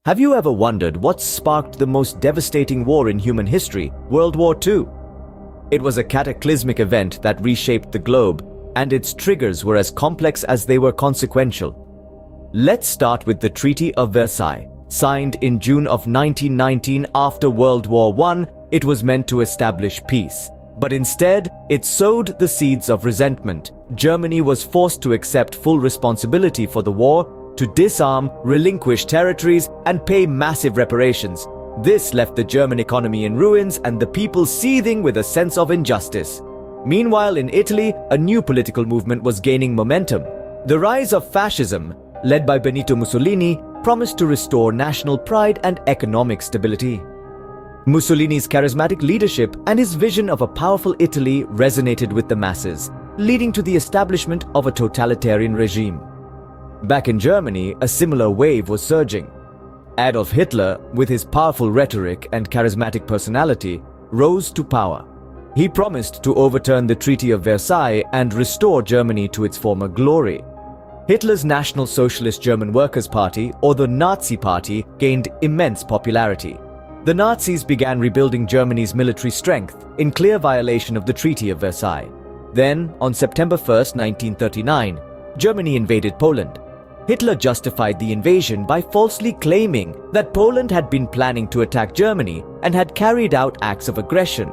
Have you ever wondered what sparked the most devastating war in human history, World War II? It was a cataclysmic event that reshaped the globe, and its triggers were as complex as they were consequential. Let's start with the Treaty of Versailles. Signed in June of 1919 after World War I, it was meant to establish peace. But instead, it sowed the seeds of resentment. Germany was forced to accept full responsibility for the war, to disarm, relinquish territories, and pay massive reparations. This left the German economy in ruins and the people seething with a sense of injustice. Meanwhile, in Italy, a new political movement was gaining momentum. The rise of fascism, led by Benito Mussolini, promised to restore national pride and economic stability. Mussolini's charismatic leadership and his vision of a powerful Italy resonated with the masses, leading to the establishment of a totalitarian regime. Back in Germany, a similar wave was surging. Adolf Hitler, with his powerful rhetoric and charismatic personality, rose to power. He promised to overturn the Treaty of Versailles and restore Germany to its former glory. Hitler's National Socialist German Workers' Party, or the Nazi Party, gained immense popularity. The Nazis began rebuilding Germany's military strength, in clear violation of the Treaty of Versailles. Then, on September 1, 1939, Germany invaded Poland. Hitler justified the invasion by falsely claiming that Poland had been planning to attack Germany and had carried out acts of aggression.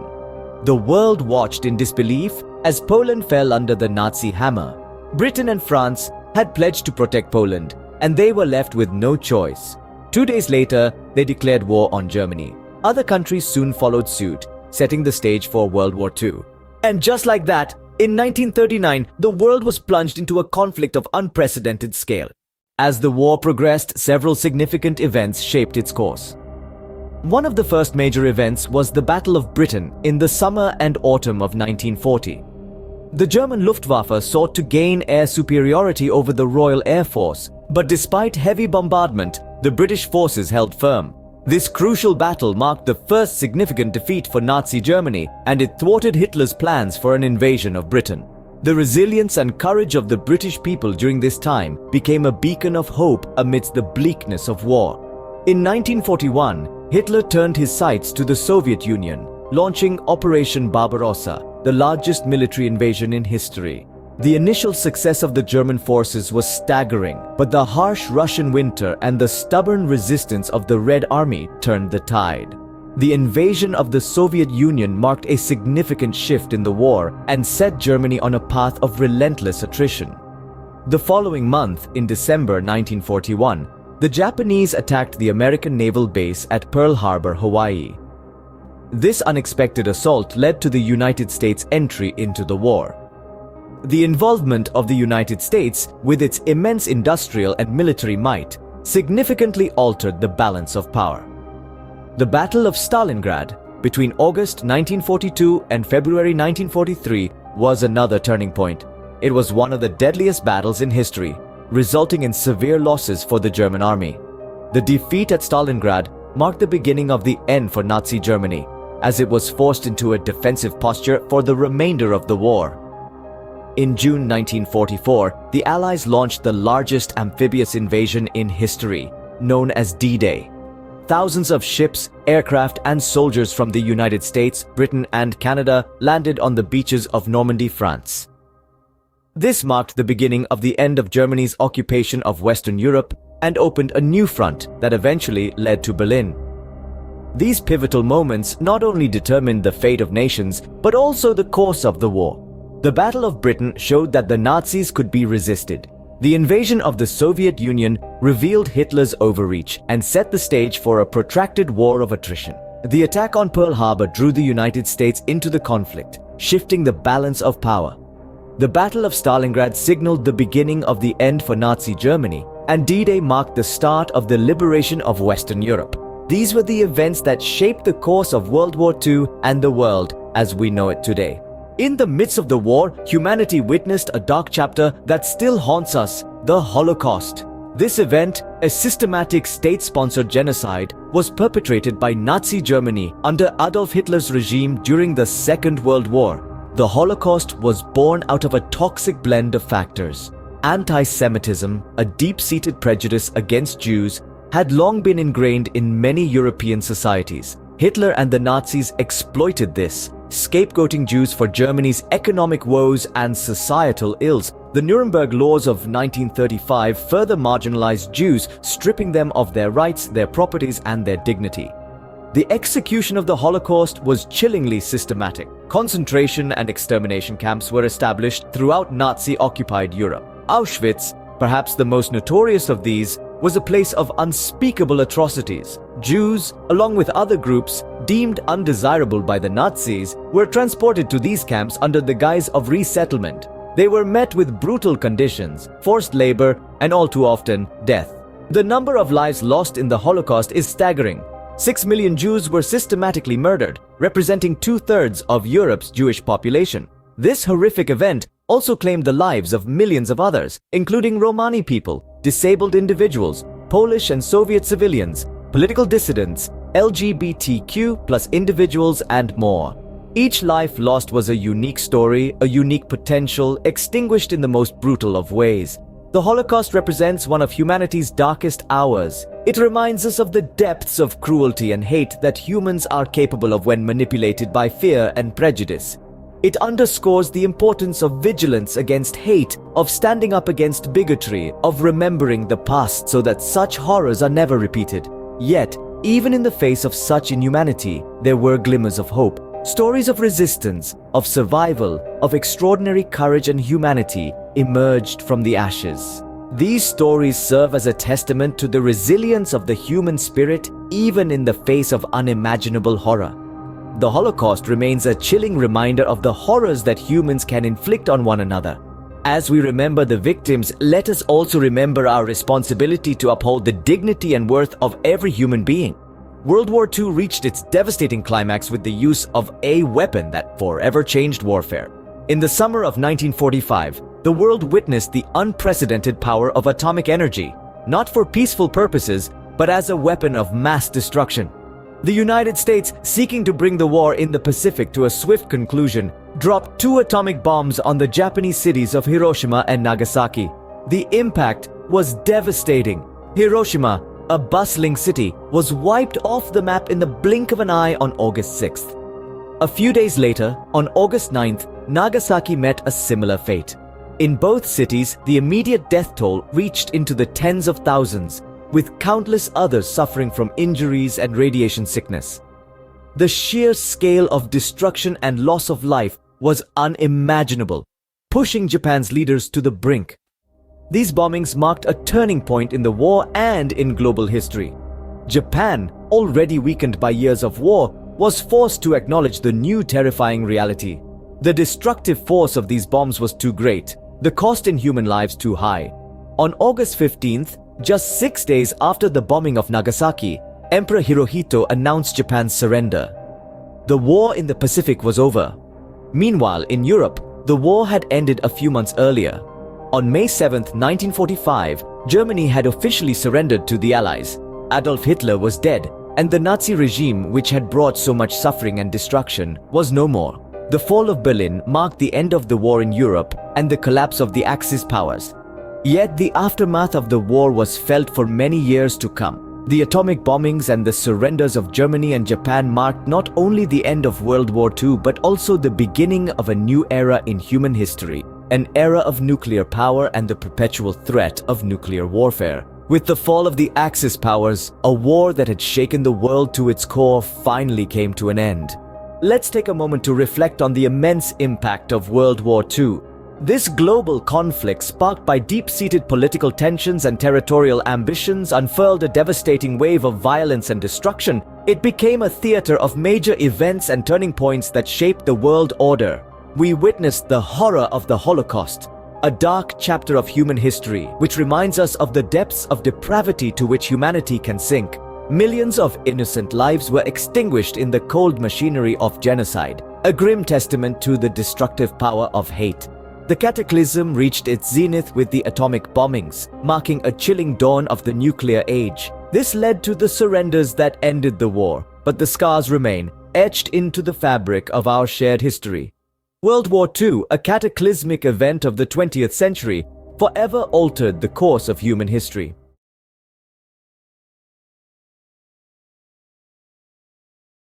The world watched in disbelief as Poland fell under the Nazi hammer. Britain and France had pledged to protect Poland, and they were left with no choice. 2 days later, they declared war on Germany. Other countries soon followed suit, setting the stage for World War II. And just like that, in 1939, the world was plunged into a conflict of unprecedented scale. As the war progressed, several significant events shaped its course. One of the first major events was the Battle of Britain in the summer and autumn of 1940. The German Luftwaffe sought to gain air superiority over the Royal Air Force, but despite heavy bombardment, the British forces held firm. This crucial battle marked the first significant defeat for Nazi Germany, and it thwarted Hitler's plans for an invasion of Britain. The resilience and courage of the British people during this time became a beacon of hope amidst the bleakness of war. In 1941, Hitler turned his sights to the Soviet Union, launching Operation Barbarossa, the largest military invasion in history. The initial success of the German forces was staggering, but the harsh Russian winter and the stubborn resistance of the Red Army turned the tide. The invasion of the Soviet Union marked a significant shift in the war and set Germany on a path of relentless attrition. The following month, in December 1941, the Japanese attacked the American naval base at Pearl Harbor, Hawaii. This unexpected assault led to the United States' entry into the war. The involvement of the United States, with its immense industrial and military might, significantly altered the balance of power. The Battle of Stalingrad, between August 1942 and February 1943, was another turning point. It was one of the deadliest battles in history, resulting in severe losses for the German army. The defeat at Stalingrad marked the beginning of the end for Nazi Germany, as it was forced into a defensive posture for the remainder of the war. In June 1944, the Allies launched the largest amphibious invasion in history, known as D-Day. Thousands of ships, aircraft, and soldiers from the United States, Britain, and Canada landed on the beaches of Normandy, France. This marked the beginning of the end of Germany's occupation of Western Europe and opened a new front that eventually led to Berlin. These pivotal moments not only determined the fate of nations, but also the course of the war. The Battle of Britain showed that the Nazis could be resisted. The invasion of the Soviet Union revealed Hitler's overreach and set the stage for a protracted war of attrition. The attack on Pearl Harbor drew the United States into the conflict, shifting the balance of power. The Battle of Stalingrad signaled the beginning of the end for Nazi Germany, and D-Day marked the start of the liberation of Western Europe. These were the events that shaped the course of World War II and the world as we know it today. In the midst of the war, humanity witnessed a dark chapter that still haunts us, the Holocaust. This event, a systematic state-sponsored genocide, was perpetrated by Nazi Germany under Adolf Hitler's regime during the Second World War. The Holocaust was born out of a toxic blend of factors: anti-Semitism, a deep-seated prejudice against Jews, had long been ingrained in many European societies. Hitler and the Nazis exploited this, scapegoating Jews for Germany's economic woes and societal ills. The Nuremberg laws of 1935 further marginalized Jews, stripping them of their rights, their properties, and their dignity. The execution of the Holocaust was chillingly systematic. Concentration and extermination camps were established throughout Nazi-occupied Europe. Auschwitz, perhaps the most notorious of these, was a place of unspeakable atrocities. Jews, along with other groups deemed undesirable by the Nazis, were transported to these camps under the guise of resettlement. They were met with brutal conditions, forced labor, and all too often, death. The number of lives lost in the Holocaust is staggering. 6 million Jews were systematically murdered, representing 2/3 of Europe's Jewish population. This horrific event also claimed the lives of millions of others, including Romani people, disabled individuals, Polish and Soviet civilians, political dissidents, LGBTQ+ individuals, and more. Each life lost was a unique story, a unique potential, extinguished in the most brutal of ways. The Holocaust represents one of humanity's darkest hours. It reminds us of the depths of cruelty and hate that humans are capable of when manipulated by fear and prejudice. It underscores the importance of vigilance against hate, of standing up against bigotry, of remembering the past so that such horrors are never repeated. Yet, even in the face of such inhumanity, there were glimmers of hope. Stories of resistance, of survival, of extraordinary courage and humanity emerged from the ashes. These stories serve as a testament to the resilience of the human spirit, even in the face of unimaginable horror. The Holocaust remains a chilling reminder of the horrors that humans can inflict on one another. As we remember the victims, let us also remember our responsibility to uphold the dignity and worth of every human being. World War II reached its devastating climax with the use of a weapon that forever changed warfare. In the summer of 1945, the world witnessed the unprecedented power of atomic energy, not for peaceful purposes, but as a weapon of mass destruction. The United States, seeking to bring the war in the Pacific to a swift conclusion, dropped 2 atomic bombs on the Japanese cities of Hiroshima and Nagasaki. The impact was devastating. Hiroshima, a bustling city, was wiped off the map in the blink of an eye on August 6th. A few days later, on August 9th, Nagasaki met a similar fate. In both cities, the immediate death toll reached into the tens of thousands, with countless others suffering from injuries and radiation sickness. The sheer scale of destruction and loss of life was unimaginable, pushing Japan's leaders to the brink. These bombings marked a turning point in the war and in global history. Japan, already weakened by years of war, was forced to acknowledge the new terrifying reality. The destructive force of these bombs was too great, the cost in human lives too high. On August 15th, just 6 days after the bombing of Nagasaki, Emperor Hirohito announced Japan's surrender. The war in the Pacific was over. Meanwhile, in Europe, the war had ended a few months earlier. On May 7, 1945, Germany had officially surrendered to the Allies. Adolf Hitler was dead, and the Nazi regime, which had brought so much suffering and destruction, was no more. The fall of Berlin marked the end of the war in Europe and the collapse of the Axis powers. Yet the aftermath of the war was felt for many years to come. The atomic bombings and the surrenders of Germany and Japan marked not only the end of World War II but also the beginning of a new era in human history, an era of nuclear power and the perpetual threat of nuclear warfare. With the fall of the Axis powers, a war that had shaken the world to its core finally came to an end. Let's take a moment to reflect on the immense impact of World War II. This global conflict, sparked by deep-seated political tensions and territorial ambitions, unfurled a devastating wave of violence and destruction. It became a theater of major events and turning points that shaped the world order. We witnessed the horror of the Holocaust, a dark chapter of human history which reminds us of the depths of depravity to which humanity can sink. Millions of innocent lives were extinguished in the cold machinery of genocide, a grim testament to the destructive power of hate. The Cataclysm reached its zenith with the atomic bombings, marking a chilling dawn of the nuclear age. This led to the surrenders that ended the war, but the scars remain, etched into the fabric of our shared history. World War II, a cataclysmic event of the 20th century, forever altered the course of human history.